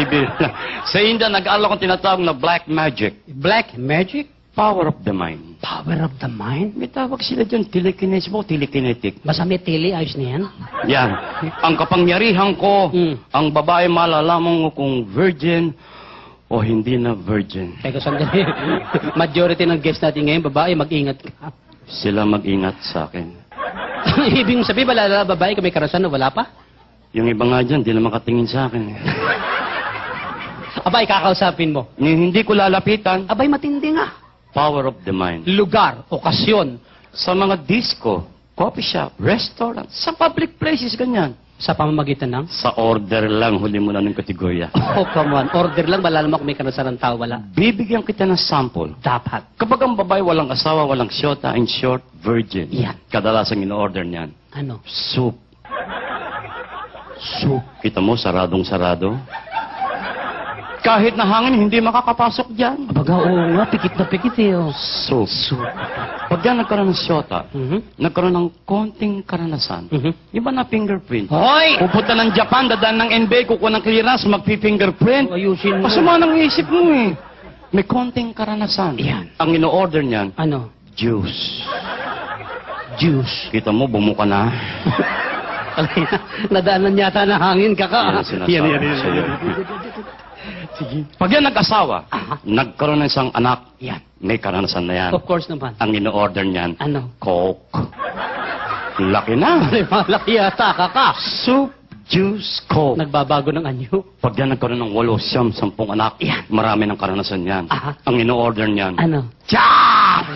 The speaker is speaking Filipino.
bibili lang. Sa India, nag-alok ang tinatawag na black magic. Black magic? Power of the mind. Power of the mind? May tawag sila dyan, telekinesis mo, telekinetic. Basta may tili, ayos na yan. Yan. Ang kapangyarihan ko, ang babae malalaman mo kung virgin o hindi na virgin. Teka, sandali. Majority ng guests natin ngayon, babae, mag-ingat ka. Sila mag-ingat sa akin. Ibig sabihin, wala babae kung may karasan na wala pa? Yung iba nga dyan, di na makatingin sa akin. Abay, kakausapin mo. Hindi ko lalapitan. Abay, matindi nga. Power of the mind. Lugar, okasyon. Sa mga disco, coffee shop, restaurant, sa public places, ganyan. Sa pamamagitan ng? Sa order lang, huli mo na ng kategorya. Oh, come on. Order lang, malalaman kung may karasan ng tao, wala. Bibigyan kita ng sample. Dapat. Kapag ang babae walang asawa, walang syota, in short, virgin. Yan. Kadalasang in-order niyan. Ano? Soup. Soup. Kita mo, saradong-sarado. Kahit na hangin, hindi makakapasok dyan. Abaga, oo nga, pikit na pikit eh. Oh. Soup. Pag yan nagkaroon ng syota, nagkaroon ng konting karanasan, iba na fingerprint. Hoy! Pupunta ng Japan, dadaan ng NBA, kukuha ng clearance, magpi-fingerprint. Ayusin mo. Pasama ng isip mo eh. May konting karanasan. Yan. Ang ino-order niyan, Ano? juice. Juice. Kita mo, bumuka na. Nadaanan yata ng hangin, kaka. Yan ang sinasabi sa'yo. Sige. Pag yan nag-asawa, nagkaroon ng isang anak, Yan. may karanasan na yan. Of course naman. Ang ino-order niyan, Ano? Coke. Laki na. Malaki yata, kaka. Soup, juice, Coke. Nagbabago ng anyo. Pag yan nagkaroon ng 8, 10 anak, Yan. marami ng karanasan yan. Aha. Ang ino-order niyan, Ano? Chap!